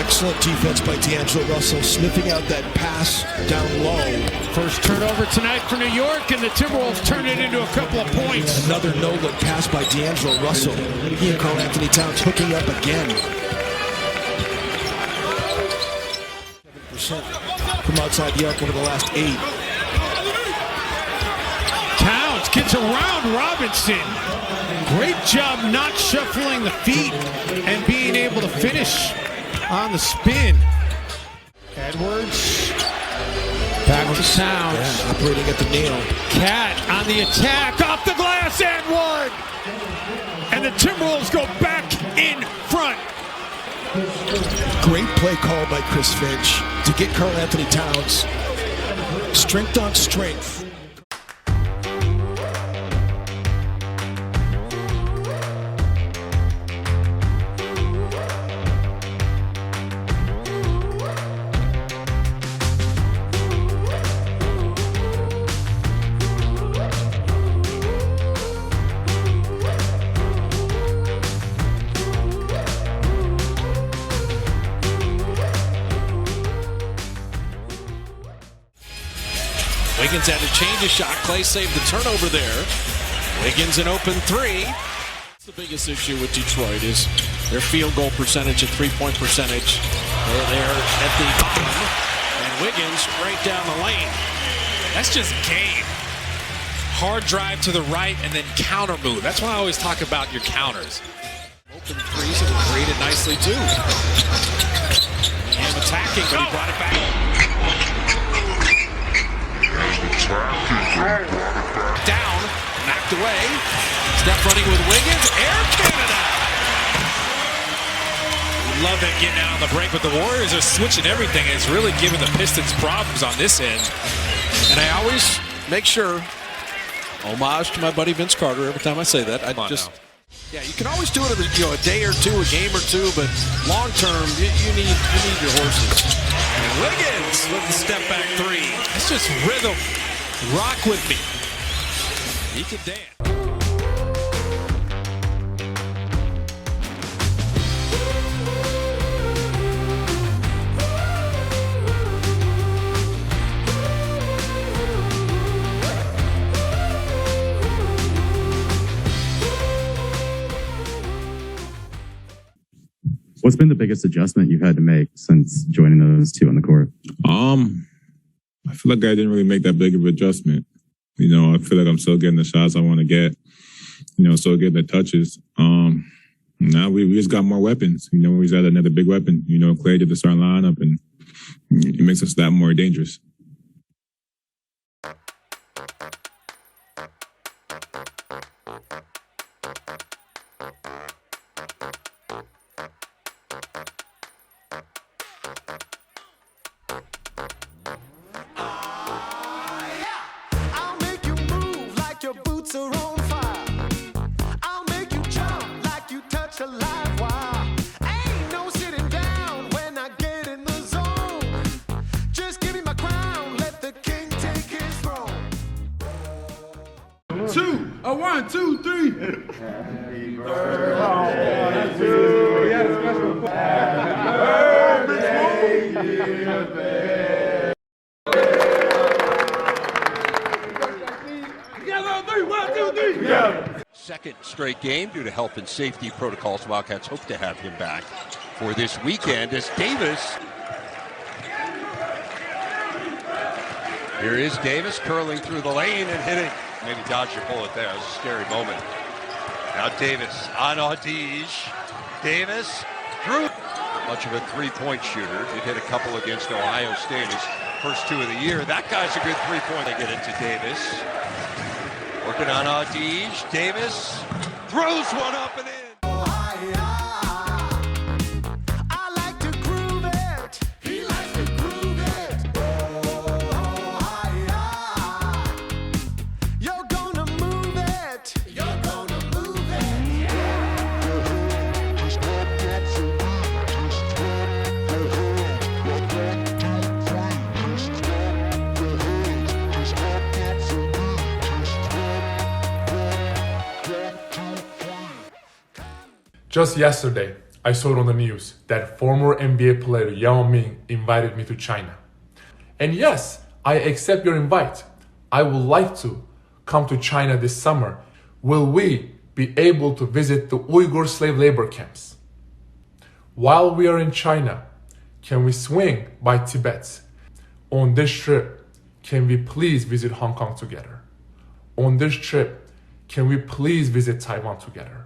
Excellent defense by D'Angelo Russell, sniffing out that pass down low. First turnover tonight for New York, and the Timberwolves turn it into a couple of points. Another no-look pass by D'Angelo Russell. He and Karl Anthony Towns hooking up again. 7% from outside the arc over the last 8. Towns gets around Robinson. Great job not shuffling the feet and being able to finish on the spin. Edwards back to Towns. Yeah, operating at the nail. Cat on the attack, off the glass and one. And the Timberwolves go back in front. Great play call by Chris Finch to get Karl Anthony Towns strength on strength. Wiggins had to change his shot. Clay saved the turnover there. Wiggins an open three. The biggest issue with Detroit is their field goal percentage and three-point percentage. They're there at the bottom. And Wiggins right down the lane. That's just game. Hard drive to the right and then counter move. That's why I always talk about your counters. Open threes and created nicely too. And attacking, but he brought it back. Down, knocked away. Steph running with Wiggins. Air Canada. Love that getting out on the break, but the Warriors are switching everything. And it's really giving the Pistons problems on this end. And I always make sure, homage to my buddy Vince Carter every time I say that. Yeah, you can always do it in a day or two, a game or two, but long term, you need your horses. And Wiggins with the step back three. It's just rhythm. Rock with me. He can dance. What's been the biggest adjustment you've had to make since joining those two on the court? I feel like I didn't really make that big of an adjustment. I feel like I'm still getting the shots I want to get, still getting the touches. Now we just got more weapons. We just got another big weapon. Clay did the starting lineup, and it makes us that more dangerous. One, two, three. Happy birthday to you. Happy birthday. One, two, three. Second straight game due to health and safety protocols. Wildcats hope to have him back for this weekend as Davis. Here is Davis curling through the lane and hitting. Maybe dodged your bullet there. It was a scary moment. Now Davis on Audige. Davis through. Much of a three-point shooter. He hit a couple against Ohio State. His first two of the year. That guy's a good three-point. They get it to Davis. Working on Audige. Davis throws one up and in. Just yesterday, I saw it on the news that former NBA player Yao Ming invited me to China. And yes, I accept your invite. I would like to come to China this summer. Will we be able to visit the Uyghur slave labor camps? While we are in China, can we swing by Tibet? On this trip, can we please visit Hong Kong together? On this trip, can we please visit Taiwan together?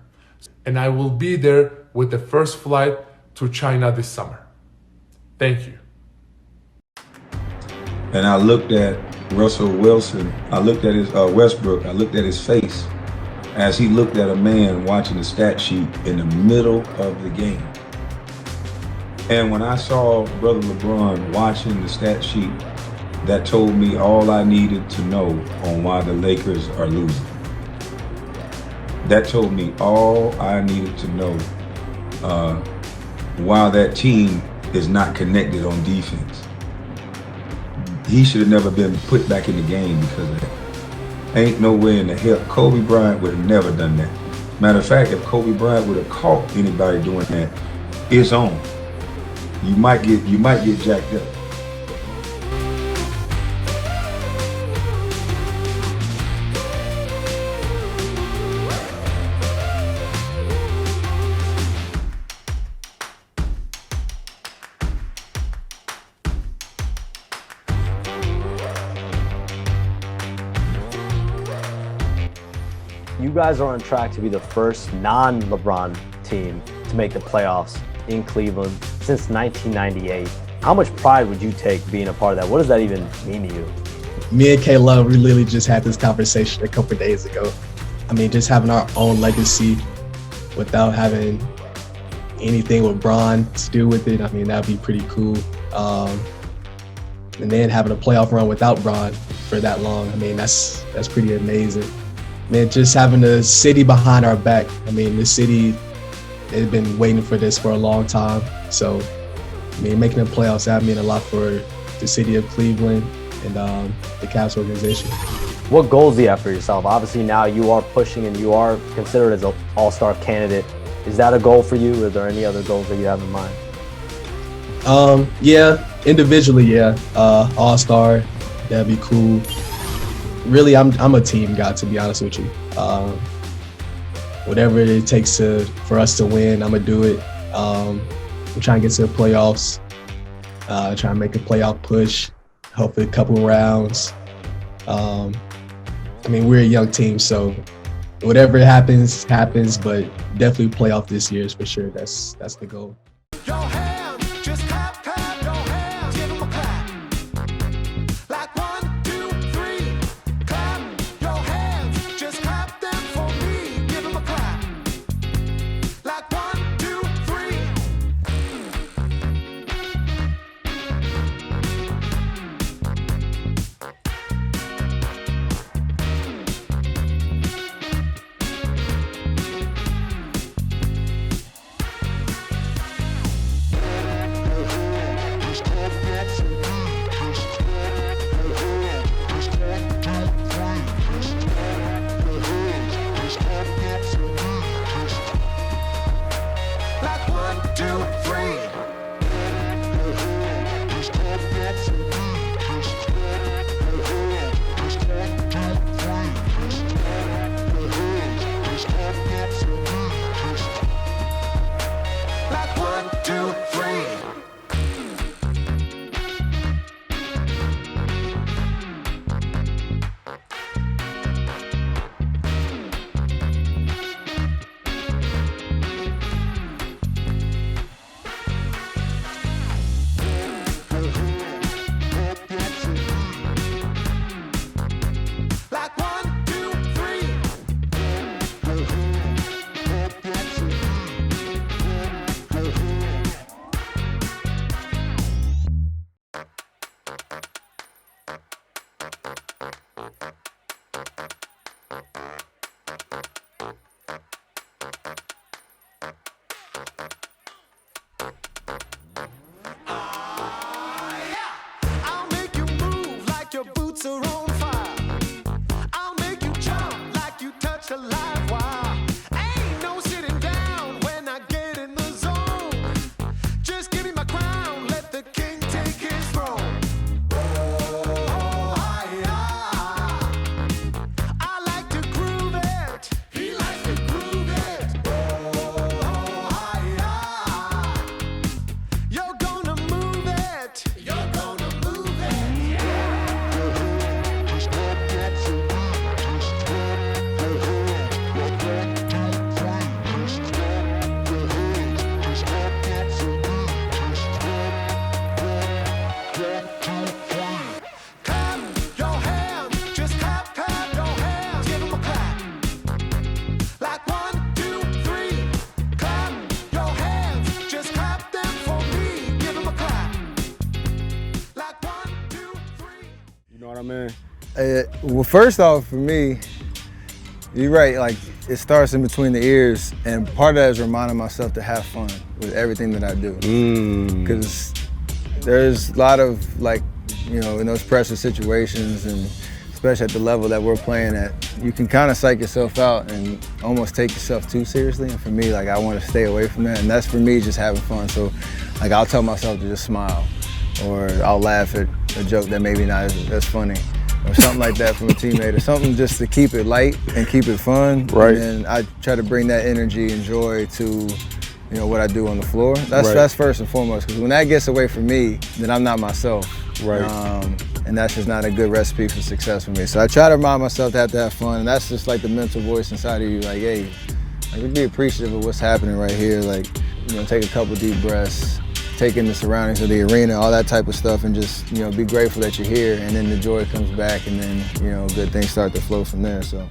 And I will be there with the first flight to China this summer. Thank you. And I looked at Russell Wilson, I looked at his Westbrook, I looked at his face as he looked at a man watching the stat sheet in the middle of the game. And when I saw Brother LeBron watching the stat sheet, that told me all I needed to know on why the Lakers are losing. That told me all I needed to know why that team is not connected on defense. He should have never been put back in the game because of that. Ain't no way in the hell. Kobe Bryant would have never done that. Matter of fact, if Kobe Bryant would have caught anybody doing that, it's on. You might get jacked up. You guys are on track to be the first non-LeBron team to make the playoffs in Cleveland since 1998. How much pride would you take being a part of that? What does that even mean to you? Me and K-Love, we literally just had this conversation a couple of days ago. I mean, just having our own legacy without having anything with Bron to do with it, I mean, that'd be pretty cool. And then having a playoff run without Bron for that long, I mean, that's pretty amazing. Man, just having the city behind our back. I mean, the city has been waiting for this for a long time. So, I mean, making the playoffs, that mean a lot for the city of Cleveland and the Cavs organization. What goals do you have for yourself? Obviously, now you are pushing and you are considered as an all-star candidate. Is that a goal for you? Or are there any other goals that you have in mind? Yeah, individually, yeah. All-star, that'd be cool. Really, I'm a team guy, to be honest with you. Whatever it takes for us to win, I'm gonna do it. We're trying to get to the playoffs, trying to make a playoff push, hopefully a couple rounds. I mean, we're a young team, so whatever happens, but definitely playoff this year is for sure. That's the goal. man? Well, first off, for me, you're right, like it starts in between the ears, and part of that is reminding myself to have fun with everything that I do. Because there's a lot of, like, you know, in those pressure situations, and especially at the level that we're playing at, you can kind of psych yourself out and almost take yourself too seriously. And for me, like, I want to stay away from that, and that's for me just having fun. So, like, I'll tell myself to just smile, or I'll laugh at a joke that maybe not as funny, or something like that from a teammate, or something just to keep it light and keep it fun. Right. And I try to bring that energy and joy to, you know, what I do on the floor. That's first and foremost, because when that gets away from me, then I'm not myself. Right. And that's just not a good recipe for success for me. So I try to remind myself to have fun, and that's just like the mental voice inside of you, like, hey, like, be appreciative of what's happening right here. Like, you know, take a couple deep breaths, take in the surroundings of the arena, all that type of stuff, and just, you know, be grateful that you're here, and then the joy comes back, and then, you know, good things start to flow from there. So.